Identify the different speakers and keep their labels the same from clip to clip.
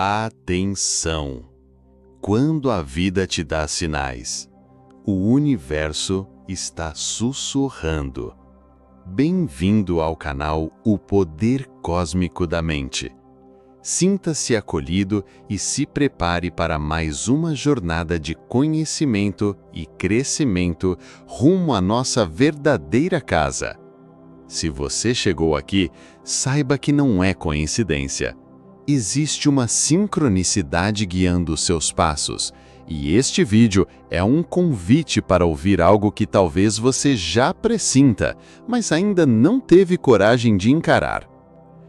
Speaker 1: Atenção! Quando a vida te dá sinais, o universo está sussurrando. Bem-vindo ao canal O Poder Cósmico da Mente. Sinta-se acolhido e se prepare para mais uma jornada de conhecimento e crescimento rumo à nossa verdadeira casa. Se você chegou aqui, saiba que não é coincidência. Existe uma sincronicidade guiando os seus passos, e este vídeo é um convite para ouvir algo que talvez você já pressinta, mas ainda não teve coragem de encarar.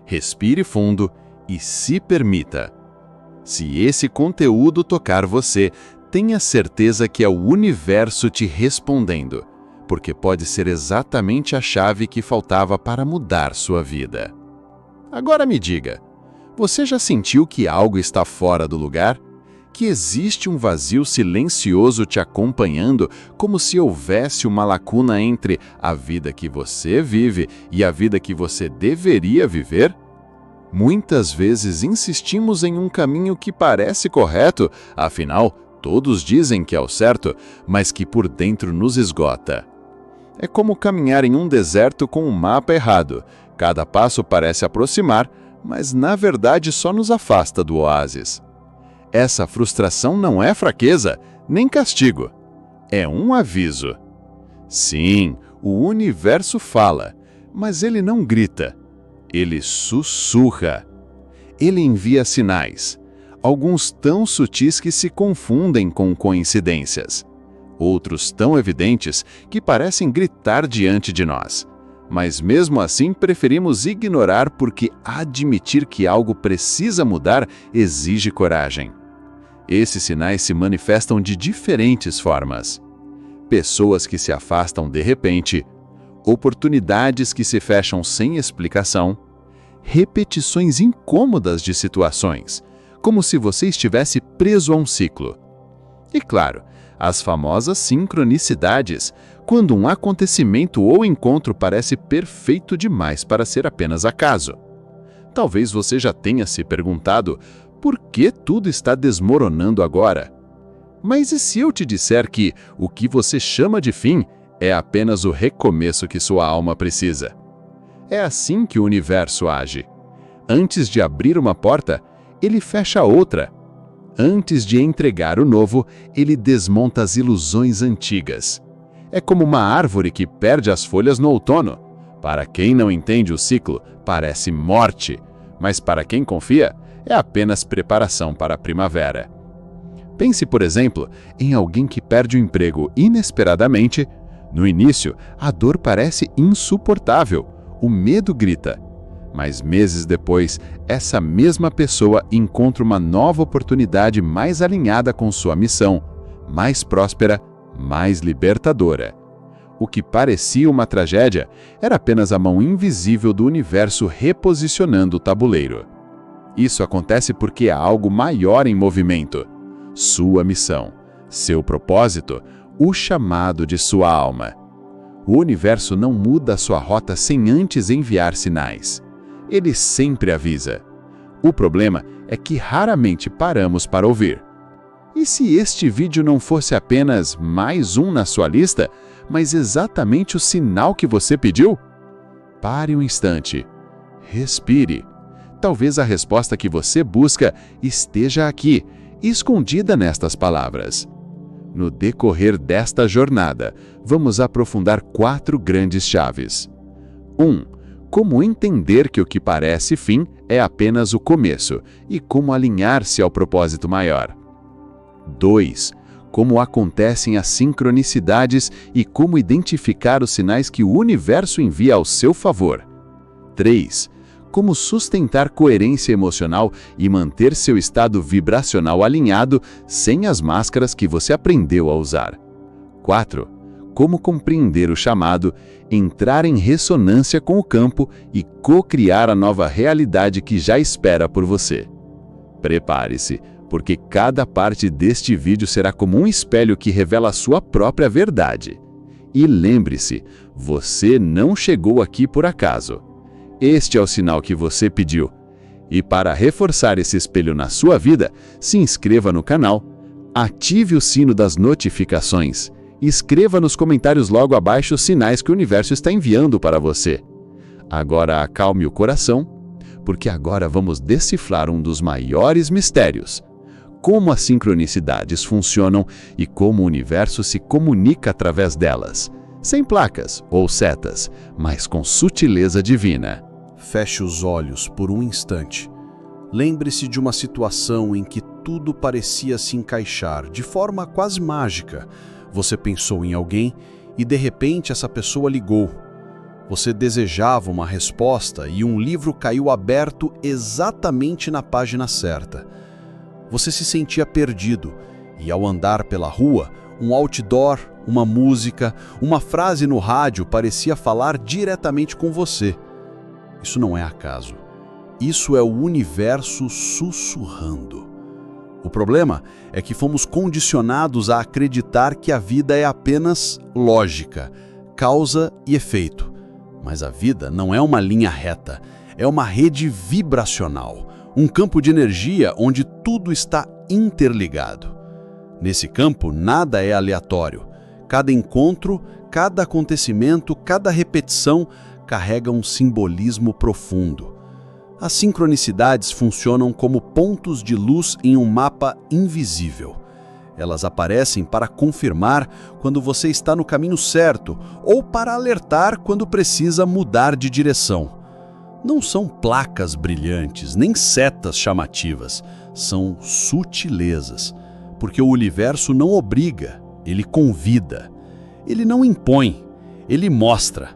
Speaker 1: Respire fundo e se permita. Se esse conteúdo tocar você, tenha certeza que é o universo te respondendo, porque pode ser exatamente a chave que faltava para mudar sua vida. Agora me diga, você já sentiu que algo está fora do lugar? Que existe um vazio silencioso te acompanhando, como se houvesse uma lacuna entre a vida que você vive e a vida que você deveria viver? Muitas vezes insistimos em um caminho que parece correto, afinal, todos dizem que é o certo, mas que por dentro nos esgota. É como caminhar em um deserto com um mapa errado. Cada passo parece aproximar, mas na verdade só nos afasta do oásis. Essa frustração não é fraqueza, nem castigo. É um aviso. Sim, o universo fala, mas ele não grita. Ele sussurra. Ele envia sinais, alguns tão sutis que se confundem com coincidências, outros tão evidentes que parecem gritar diante de nós. Mas mesmo assim preferimos ignorar porque admitir que algo precisa mudar exige coragem. Esses sinais se manifestam de diferentes formas. Pessoas que se afastam de repente, oportunidades que se fecham sem explicação, repetições incômodas de situações, como se você estivesse preso a um ciclo. E claro, as famosas sincronicidades, quando um acontecimento ou encontro parece perfeito demais para ser apenas acaso. Talvez você já tenha se perguntado por que tudo está desmoronando agora. Mas e se eu te disser que o que você chama de fim é apenas o recomeço que sua alma precisa? É assim que o universo age. Antes de abrir uma porta, ele fecha outra. Antes de entregar o novo, ele desmonta as ilusões antigas. É como uma árvore que perde as folhas no outono. Para quem não entende o ciclo, parece morte, mas para quem confia, é apenas preparação para a primavera. Pense, por exemplo, em alguém que perde o emprego inesperadamente. No início, a dor parece insuportável, o medo grita. Mas meses depois, essa mesma pessoa encontra uma nova oportunidade mais alinhada com sua missão, mais próspera, mais libertadora. O que parecia uma tragédia era apenas a mão invisível do universo reposicionando o tabuleiro. Isso acontece porque há algo maior em movimento: sua missão, seu propósito, o chamado de sua alma. O universo não muda a sua rota sem antes enviar sinais. Ele sempre avisa. O problema é que raramente paramos para ouvir. E se este vídeo não fosse apenas mais um na sua lista, mas exatamente o sinal que você pediu? Pare um instante. Respire. Talvez a resposta que você busca esteja aqui, escondida nestas palavras. No decorrer desta jornada, vamos aprofundar 4 grandes chaves. 1. Como entender que o que parece fim é apenas o começo e como alinhar-se ao propósito maior. 2. Como acontecem as sincronicidades e como identificar os sinais que o universo envia ao seu favor. 3. Como sustentar coerência emocional e manter seu estado vibracional alinhado sem as máscaras que você aprendeu a usar. 4. Como compreender o chamado, entrar em ressonância com o campo e co-criar a nova realidade que já espera por você. Prepare-se, porque cada parte deste vídeo será como um espelho que revela a sua própria verdade. E lembre-se, você não chegou aqui por acaso. Este é o sinal que você pediu.
Speaker 2: E para reforçar esse espelho na sua vida, se inscreva no canal, ative o sino das notificações e escreva nos comentários logo abaixo os sinais que o universo está enviando para você. Agora acalme o coração, porque agora vamos decifrar um dos maiores mistérios: como as sincronicidades funcionam e como o universo se comunica através delas, sem placas ou setas, mas com sutileza divina.
Speaker 3: Feche os olhos por um instante. Lembre-se de uma situação em que tudo parecia se encaixar de forma quase mágica. Você pensou em alguém e de repente essa pessoa ligou. Você desejava uma resposta e um livro caiu aberto exatamente na página certa. Você se sentia perdido e, ao andar pela rua, um outdoor, uma música, uma frase no rádio parecia falar diretamente com você. Isso não é acaso. Isso é o universo sussurrando. O problema é que fomos condicionados a acreditar que a vida é apenas lógica, causa e efeito. Mas a vida não é uma linha reta, é uma rede vibracional, um campo de energia onde tudo está interligado. Nesse campo, nada é aleatório. Cada encontro, cada acontecimento, cada repetição carrega um simbolismo profundo. As sincronicidades funcionam como pontos de luz em um mapa invisível. Elas aparecem para confirmar quando você está no caminho certo ou para alertar quando precisa mudar de direção. Não são placas brilhantes, nem setas chamativas, são sutilezas, porque o universo não obriga, ele convida. Ele não impõe, ele mostra.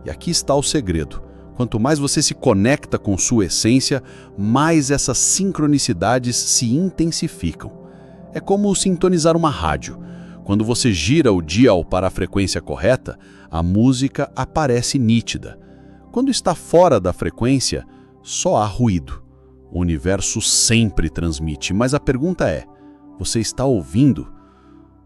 Speaker 3: E aqui está o segredo. Quanto mais você se conecta com sua essência, mais essas sincronicidades se intensificam. É como sintonizar uma rádio. Quando você gira o dial para a frequência correta, a música aparece nítida. Quando está fora da frequência, só há ruído. O universo sempre transmite, mas a pergunta é: você está ouvindo?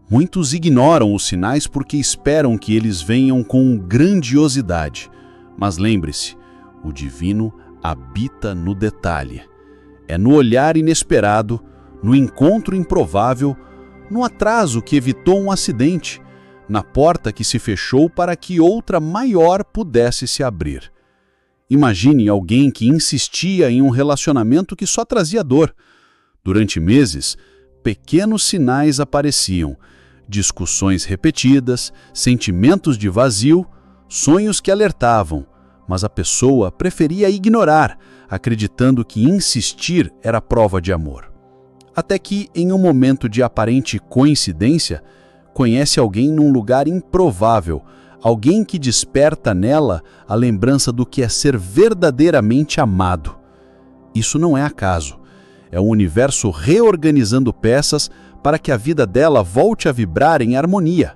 Speaker 3: Muitos ignoram os sinais porque esperam que eles venham com grandiosidade. Mas lembre-se, o divino habita no detalhe. É no olhar inesperado, no encontro improvável, no atraso que evitou um acidente, na porta que se fechou para que outra maior pudesse se abrir. Imagine alguém que insistia em um relacionamento que só trazia dor. Durante meses, pequenos sinais apareciam: discussões repetidas, sentimentos de vazio, sonhos que alertavam, mas a pessoa preferia ignorar, acreditando que insistir era prova de amor. Até que, em um momento de aparente coincidência, conhece alguém num lugar improvável, alguém que desperta nela a lembrança do que é ser verdadeiramente amado. Isso não é acaso. É o universo reorganizando peças para que a vida dela volte a vibrar em harmonia.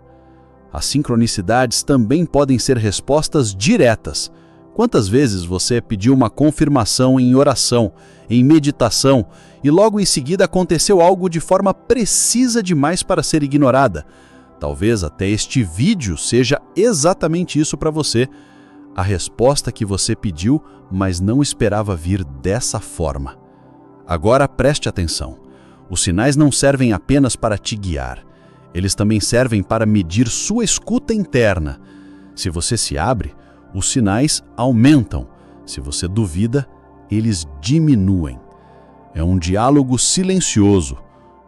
Speaker 3: As sincronicidades também podem ser respostas diretas. Quantas vezes você pediu uma confirmação em oração, em meditação, e logo em seguida aconteceu algo de forma precisa demais para ser ignorada? Talvez até este vídeo seja exatamente isso para você. A resposta que você pediu, mas não esperava vir dessa forma. Agora preste atenção. Os sinais não servem apenas para te guiar. Eles também servem para medir sua escuta interna. Se você se abre, os sinais aumentam. Se você duvida, eles diminuem. É um diálogo silencioso,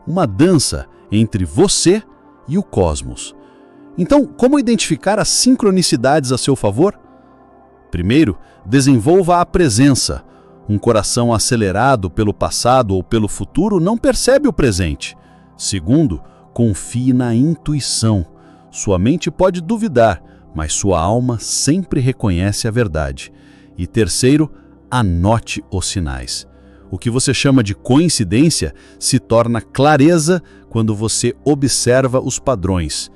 Speaker 3: uma dança entre você e o cosmos. Então, como identificar as sincronicidades a seu favor? Primeiro, desenvolva a presença. Um coração acelerado pelo passado ou pelo futuro não percebe o presente. Segundo, confie na intuição. Sua mente pode duvidar, mas sua alma sempre reconhece a verdade. E terceiro, anote os sinais. O que você chama de coincidência se torna clareza quando você observa os padrões.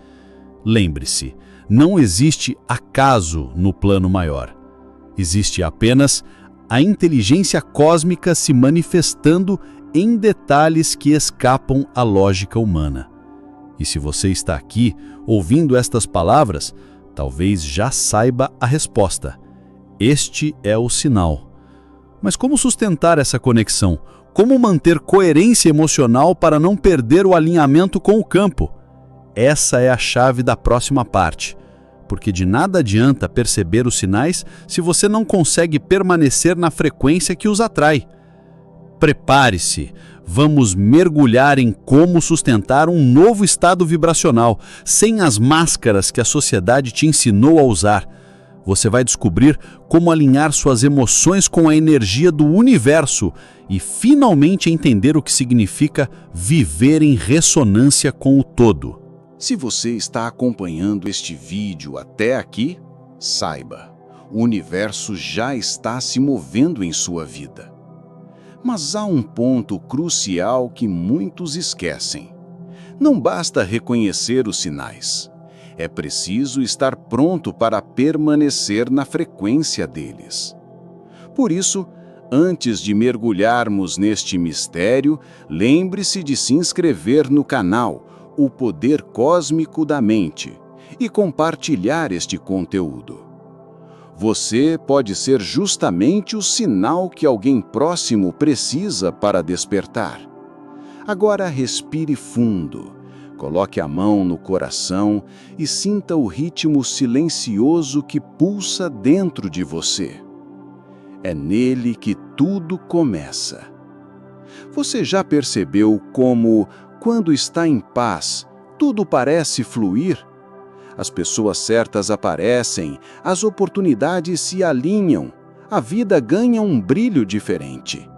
Speaker 3: Lembre-se, não existe acaso no plano maior. Existe apenas a inteligência cósmica se manifestando em detalhes que escapam à lógica humana. E se você está aqui ouvindo estas palavras, talvez já saiba a resposta. Este é o sinal. Mas como sustentar essa conexão? Como manter coerência emocional para não perder o alinhamento com o campo? Essa é a chave da próxima parte, porque de nada adianta perceber os sinais se você não consegue permanecer na frequência que os atrai. Prepare-se, vamos mergulhar em como sustentar um novo estado vibracional, sem as máscaras que a sociedade te ensinou a usar. Você vai descobrir como alinhar suas emoções com a energia do universo e finalmente entender o que significa viver em ressonância com o todo.
Speaker 4: Se você está acompanhando este vídeo até aqui, saiba, o universo já está se movendo em sua vida. Mas há um ponto crucial que muitos esquecem. Não basta reconhecer os sinais. É preciso estar pronto para permanecer na frequência deles. Por isso, antes de mergulharmos neste mistério, lembre-se de se inscrever no canal O Poder Cósmico da Mente e compartilhar este conteúdo. Você pode ser justamente o sinal que alguém próximo precisa para despertar. Agora respire fundo, coloque a mão no coração e sinta o ritmo silencioso que pulsa dentro de você. É nele que tudo começa. Você já percebeu como, quando está em paz, tudo parece fluir? As pessoas certas aparecem, as oportunidades se alinham, a vida ganha um brilho diferente.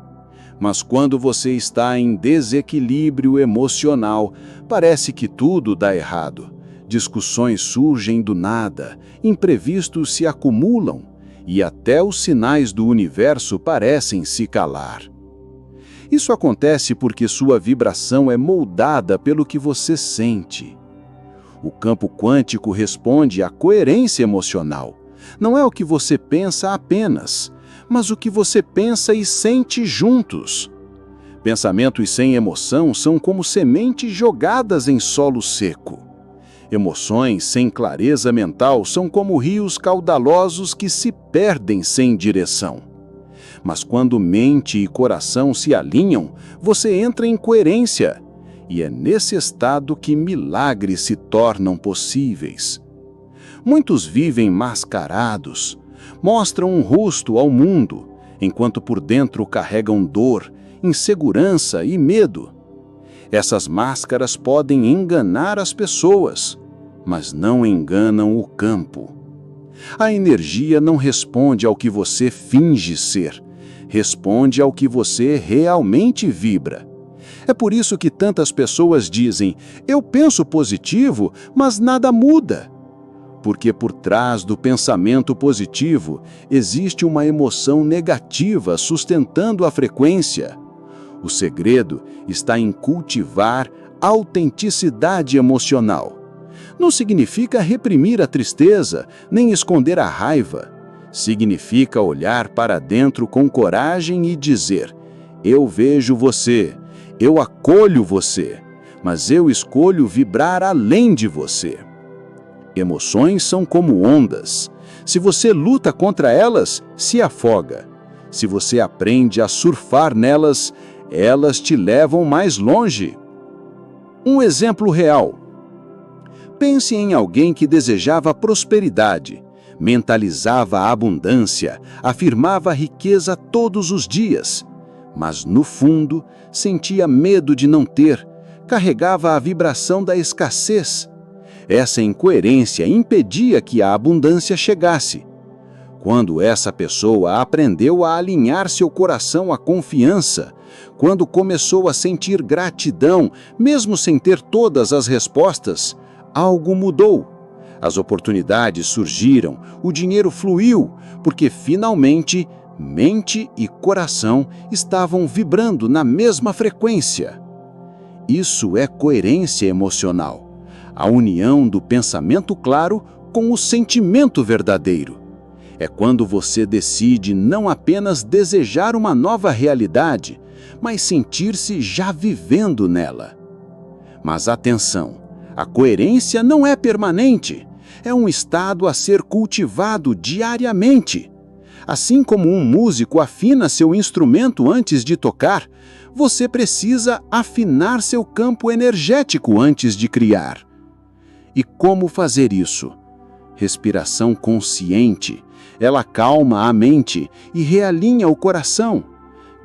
Speaker 4: Mas quando você está em desequilíbrio emocional, parece que tudo dá errado. Discussões surgem do nada, imprevistos se acumulam e até os sinais do universo parecem se calar. Isso acontece porque sua vibração é moldada pelo que você sente. O campo quântico responde à coerência emocional. Não é o que você pensa apenas, mas o que você pensa e sente juntos. Pensamentos sem emoção são como sementes jogadas em solo seco. Emoções sem clareza mental são como rios caudalosos que se perdem sem direção. Mas quando mente e coração se alinham, você entra em coerência. E é nesse estado que milagres se tornam possíveis. Muitos vivem mascarados, mostram um rosto ao mundo, enquanto por dentro carregam dor, insegurança e medo. Essas máscaras podem enganar as pessoas, mas não enganam o campo. A energia não responde ao que você finge ser, responde ao que você realmente vibra. É por isso que tantas pessoas dizem, eu penso positivo, mas nada muda. Porque por trás do pensamento positivo existe uma emoção negativa sustentando a frequência. O segredo está em cultivar autenticidade emocional. Não significa reprimir a tristeza, nem esconder a raiva. Significa olhar para dentro com coragem e dizer, eu vejo você. Eu acolho você, mas eu escolho vibrar além de você. Emoções são como ondas. Se você luta contra elas, se afoga. Se você aprende a surfar nelas, elas te levam mais longe. Um exemplo real. Pense em alguém que desejava prosperidade, mentalizava a abundância, afirmava a riqueza todos os dias. Mas, no fundo, sentia medo de não ter, carregava a vibração da escassez. Essa incoerência impedia que a abundância chegasse. Quando essa pessoa aprendeu a alinhar seu coração à confiança, quando começou a sentir gratidão, mesmo sem ter todas as respostas, algo mudou. As oportunidades surgiram, o dinheiro fluiu, porque finalmente mente e coração estavam vibrando na mesma frequência. Isso é coerência emocional, a união do pensamento claro com o sentimento verdadeiro. É quando você decide não apenas desejar uma nova realidade, mas sentir-se já vivendo nela. Mas atenção, a coerência não é permanente, é um estado a ser cultivado diariamente. Assim como um músico afina seu instrumento antes de tocar, você precisa afinar seu campo energético antes de criar. E como fazer isso? Respiração consciente. Ela calma a mente e realinha o coração.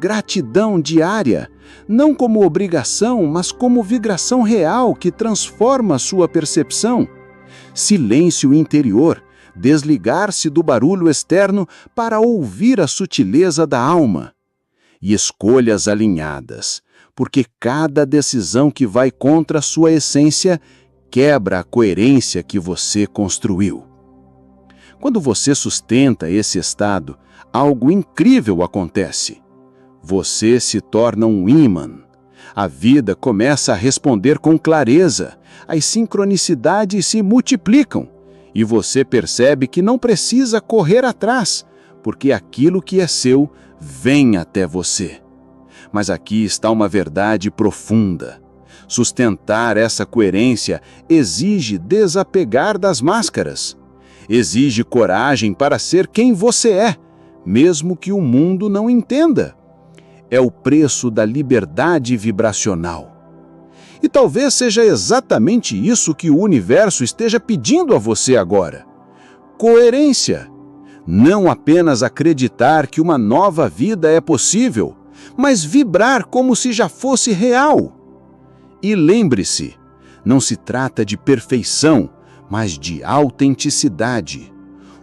Speaker 4: Gratidão diária, não como obrigação, mas como vibração real que transforma sua percepção. Silêncio interior, desligar-se do barulho externo para ouvir a sutileza da alma. E escolhas alinhadas, porque cada decisão que vai contra a sua essência quebra a coerência que você construiu. Quando você sustenta esse estado, algo incrível acontece. Você se torna um ímã. A vida começa a responder com clareza, as sincronicidades se multiplicam, e você percebe que não precisa correr atrás, porque aquilo que é seu vem até você. Mas aqui está uma verdade profunda. Sustentar essa coerência exige desapegar das máscaras. Exige coragem para ser quem você é, mesmo que o mundo não entenda. É o preço da liberdade vibracional. E talvez seja exatamente isso que o universo esteja pedindo a você agora. Coerência. Não apenas acreditar que uma nova vida é possível, mas vibrar como se já fosse real. E lembre-se, não se trata de perfeição, mas de autenticidade.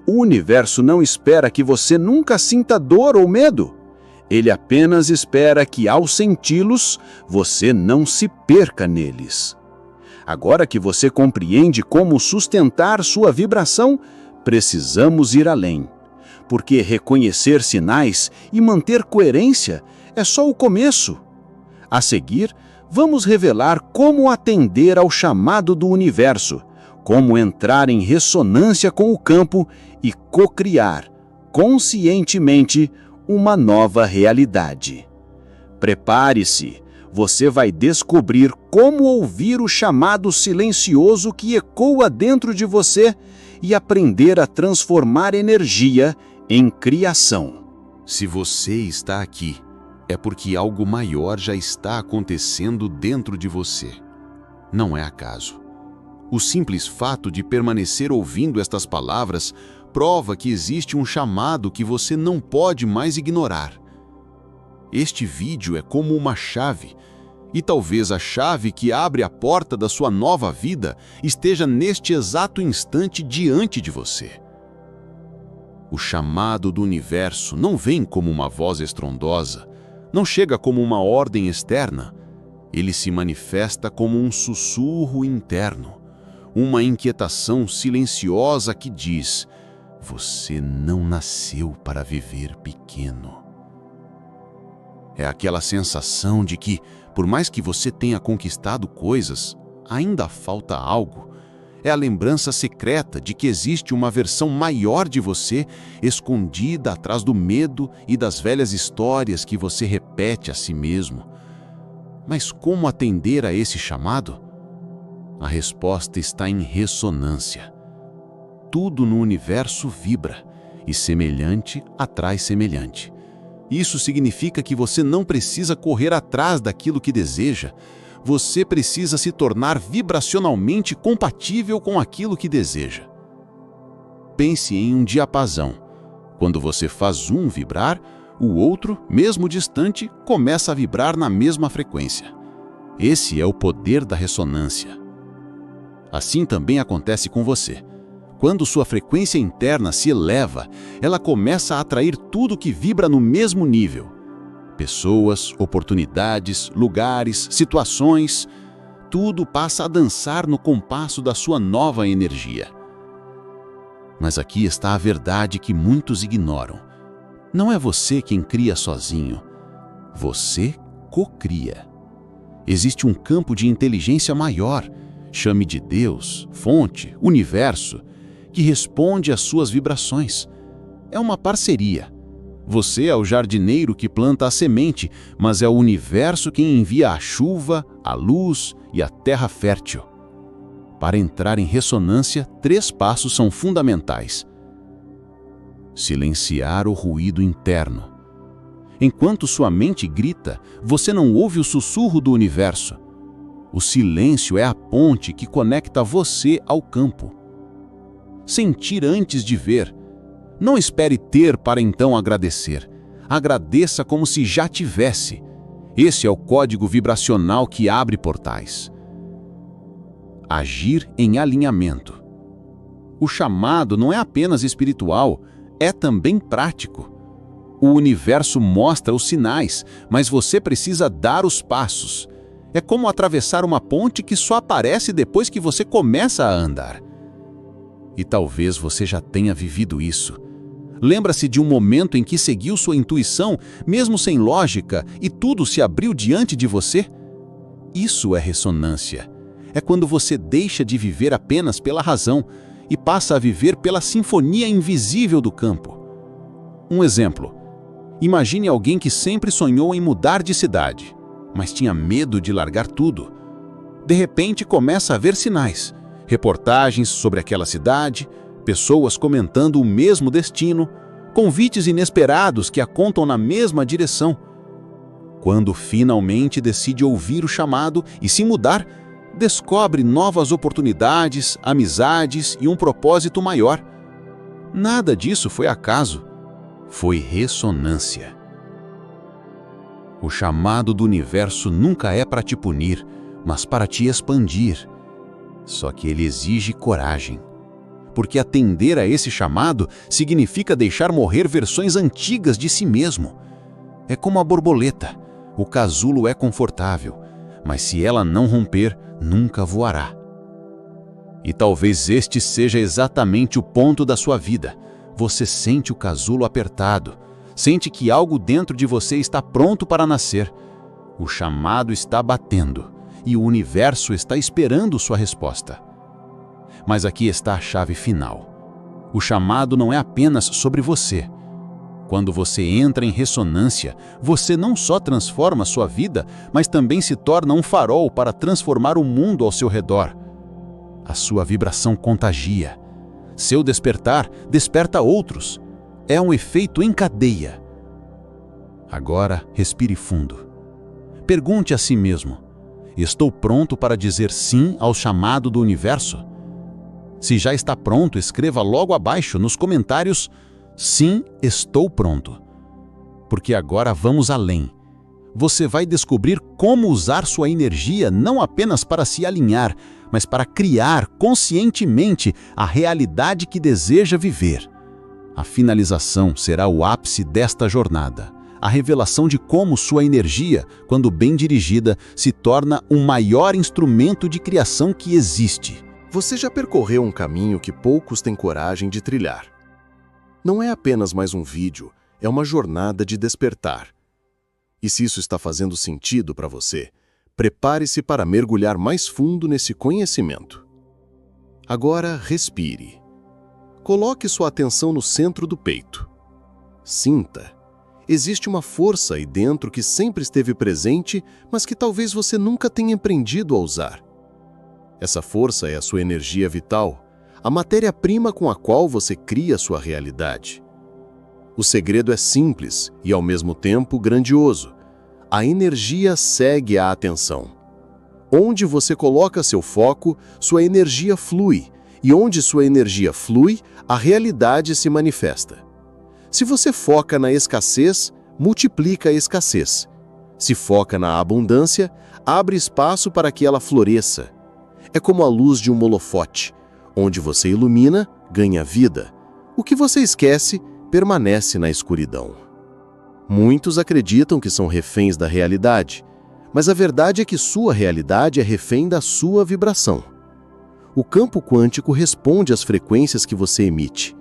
Speaker 4: O universo não espera que você nunca sinta dor ou medo. Ele apenas espera que, ao senti-los, você não se perca neles. Agora que você compreende como sustentar sua vibração, precisamos ir além. Porque reconhecer sinais e manter coerência é só o começo. A seguir, vamos revelar como atender ao chamado do universo, como entrar em ressonância com o campo e co-criar, conscientemente, uma nova realidade. Prepare-se, você vai descobrir como ouvir o chamado silencioso que ecoa dentro de você e aprender a transformar energia em criação.
Speaker 1: Se você está aqui, é porque algo maior já está acontecendo dentro de você. Não é acaso. O simples fato de permanecer ouvindo estas palavras prova que existe um chamado que você não pode mais ignorar. Este vídeo é como uma chave, e talvez a chave que abre a porta da sua nova vida esteja neste exato instante diante de você. O chamado do universo não vem como uma voz estrondosa, não chega como uma ordem externa. Ele se manifesta como um sussurro interno, uma inquietação silenciosa que diz: você não nasceu para viver pequeno. É aquela sensação de que, por mais que você tenha conquistado coisas, ainda falta algo. É a lembrança secreta de que existe uma versão maior de você, escondida atrás do medo e das velhas histórias que você repete a si mesmo. Mas como atender a esse chamado? A resposta está em ressonância. Tudo no universo vibra, e semelhante atrai semelhante. Isso significa que você não precisa correr atrás daquilo que deseja. Você precisa se tornar vibracionalmente compatível com aquilo que deseja. Pense em um diapasão. Quando você faz um vibrar, o outro, mesmo distante, começa a vibrar na mesma frequência. Esse é o poder da ressonância. Assim também acontece com você. Quando sua frequência interna se eleva, ela começa a atrair tudo que vibra no mesmo nível. Pessoas, oportunidades, lugares, situações, tudo passa a dançar no compasso da sua nova energia. Mas aqui está a verdade que muitos ignoram. Não é você quem cria sozinho. Você co-cria. Existe um campo de inteligência maior, chame de Deus, fonte, universo, que responde às suas vibrações. É uma parceria. Você é o jardineiro que planta a semente, mas é o universo quem envia a chuva, a luz e a terra fértil. Para entrar em ressonância, 3 passos são fundamentais.
Speaker 3: silenciar o ruído interno. Enquanto sua mente grita, você não ouve o sussurro do universo. O silêncio é a ponte que conecta você ao campo. Sentir antes de ver. Não espere ter para então agradecer. Agradeça como se já tivesse. Esse é o código vibracional que abre portais. Agir em alinhamento. O chamado não é apenas espiritual, é também prático. O universo mostra os sinais, mas você precisa dar os passos. É como atravessar uma ponte que só aparece depois que você começa a andar. E talvez você já tenha vivido isso. Lembra-se de um momento em que seguiu sua intuição, mesmo sem lógica, e tudo se abriu diante de você? Isso é ressonância. É quando você deixa de viver apenas pela razão e passa a viver pela sinfonia invisível do campo. Um exemplo. Imagine alguém que sempre sonhou em mudar de cidade, mas tinha medo de largar tudo. De repente começa a ver sinais, reportagens sobre aquela cidade, pessoas comentando o mesmo destino, convites inesperados que a contam na mesma direção. Quando finalmente decide ouvir o chamado e se mudar, descobre novas oportunidades, amizades e um propósito maior. Nada disso foi acaso, foi ressonância. O chamado do universo nunca é para te punir, mas para te expandir. Só que ele exige coragem. Porque atender a esse chamado significa deixar morrer versões antigas de si mesmo. É como a borboleta. O casulo é confortável, mas se ela não romper, nunca voará. E talvez este seja exatamente o ponto da sua vida. Você sente o casulo apertado, sente que algo dentro de você está pronto para nascer. O chamado está batendo e o universo está esperando sua resposta. Mas aqui está a chave final. O chamado não é apenas sobre você. Quando você entra em ressonância, você não só transforma sua vida, mas também se torna um farol para transformar o mundo ao seu redor. A sua vibração contagia. Seu despertar desperta outros. É um efeito em cadeia. Agora, respire fundo. Pergunte a si mesmo: estou pronto para dizer sim ao chamado do universo? Se já está pronto, escreva logo abaixo nos comentários: sim, estou pronto. Porque agora vamos além. Você vai descobrir como usar sua energia não apenas para se alinhar, mas para criar conscientemente a realidade que deseja viver. A finalização será o ápice desta jornada. A revelação de como sua energia, quando bem dirigida, se torna o maior instrumento de criação que existe.
Speaker 5: Você já percorreu um caminho que poucos têm coragem de trilhar. Não é apenas mais um vídeo, é uma jornada de despertar. E se isso está fazendo sentido para você, prepare-se para mergulhar mais fundo nesse conhecimento. Agora, respire. Coloque sua atenção no centro do peito. Sinta. Existe uma força aí dentro que sempre esteve presente, mas que talvez você nunca tenha aprendido a usar. Essa força é a sua energia vital, a matéria-prima com a qual você cria sua realidade. O segredo é simples e, ao mesmo tempo, grandioso. A energia segue a atenção. Onde você coloca seu foco, sua energia flui, e onde sua energia flui, a realidade se manifesta. Se você foca na escassez, multiplica a escassez. Se foca na abundância, abre espaço para que ela floresça. É como a luz de um holofote. Onde você ilumina, ganha vida. O que você esquece, permanece na escuridão. Muitos acreditam que são reféns da realidade, mas a verdade é que sua realidade é refém da sua vibração. O campo quântico responde às frequências que você emite.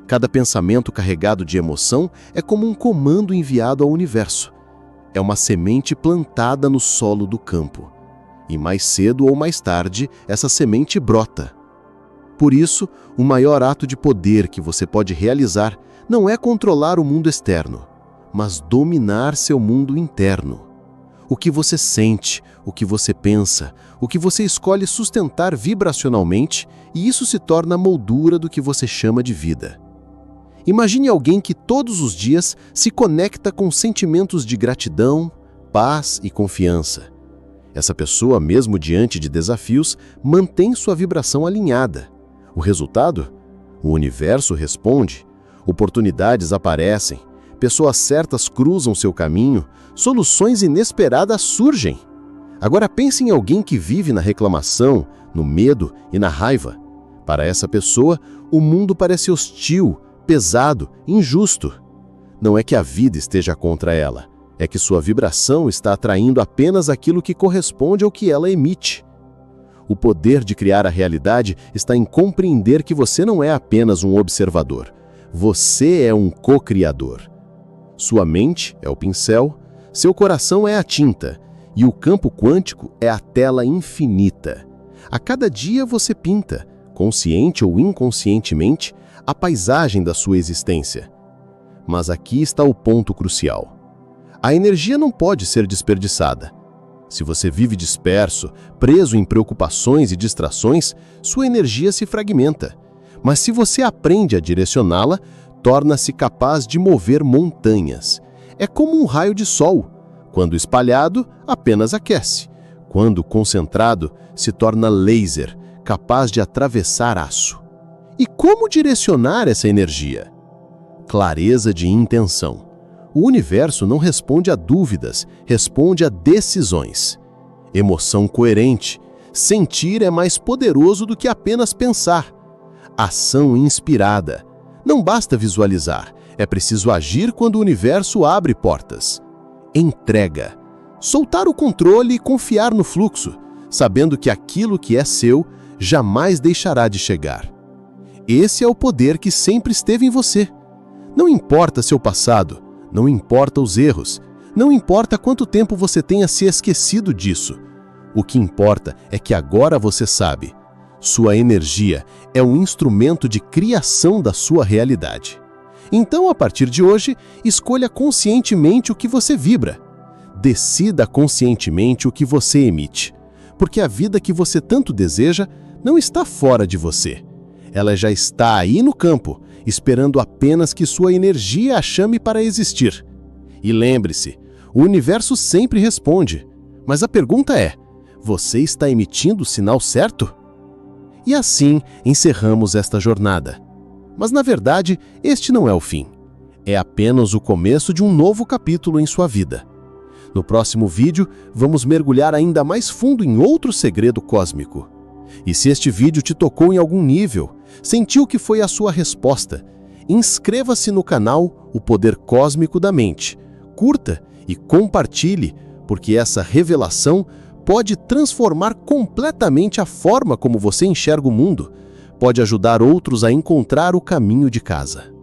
Speaker 5: Cada pensamento carregado de emoção é como um comando enviado ao universo. É uma semente plantada no solo do campo. E mais cedo ou mais tarde, essa semente brota. Por isso, o maior ato de poder que você pode realizar não é controlar o mundo externo, mas dominar seu mundo interno. O que você sente, o que você pensa, o que você escolhe sustentar vibracionalmente, e isso se torna a moldura do que você chama de vida.
Speaker 3: Imagine alguém que todos os dias se conecta com sentimentos de gratidão, paz e confiança. Essa pessoa, mesmo diante de desafios, mantém sua vibração alinhada. O resultado? O universo responde, oportunidades aparecem, pessoas certas cruzam seu caminho, soluções inesperadas surgem. Agora pense em alguém que vive na reclamação, no medo e na raiva. Para essa pessoa, o mundo parece hostil, pesado, injusto. Não é que a vida esteja contra ela, é que sua vibração está atraindo apenas aquilo que corresponde ao que ela emite. O poder de criar a realidade está em compreender que você não é apenas um observador. Você é um co-criador. Sua mente é o pincel, seu coração é a tinta, e o campo quântico é a tela infinita. A cada dia você pinta, consciente ou inconscientemente, a paisagem da sua existência. Mas aqui está o ponto crucial. A energia não pode ser desperdiçada. Se você vive disperso, preso em preocupações e distrações, sua energia se fragmenta. Mas se você aprende a direcioná-la, torna-se capaz de mover montanhas. É como um raio de sol. Quando espalhado, apenas aquece. Quando concentrado, se torna laser, capaz de atravessar aço. E como direcionar essa energia? Clareza de intenção. O universo não responde a dúvidas, responde a decisões. Emoção coerente. Sentir é mais poderoso do que apenas pensar. Ação inspirada. Não basta visualizar, é preciso agir quando o universo abre portas. Entrega. Soltar o controle e confiar no fluxo, sabendo que aquilo que é seu jamais deixará de chegar. Esse é o poder que sempre esteve em você. Não importa seu passado, não importa os erros, não importa quanto tempo você tenha se esquecido disso. O que importa é que agora você sabe. Sua energia é um instrumento de criação da sua realidade. Então, a partir de hoje, escolha conscientemente o que você vibra. Decida conscientemente o que você emite. Porque a vida que você tanto deseja não está fora de você. Ela já está aí no campo, esperando apenas que sua energia a chame para existir. E lembre-se, o universo sempre responde. Mas a pergunta é, você está emitindo o sinal certo? E assim encerramos esta jornada. Mas na verdade, este não é o fim. É apenas o começo de um novo capítulo em sua vida. No próximo vídeo, vamos mergulhar ainda mais fundo em outro segredo cósmico. E se este vídeo te tocou em algum nível, sentiu que foi a sua resposta, inscreva-se no canal O Poder Cósmico da Mente, curta e compartilhe, porque essa revelação pode transformar completamente a forma como você enxerga o mundo, pode ajudar outros a encontrar o caminho de casa.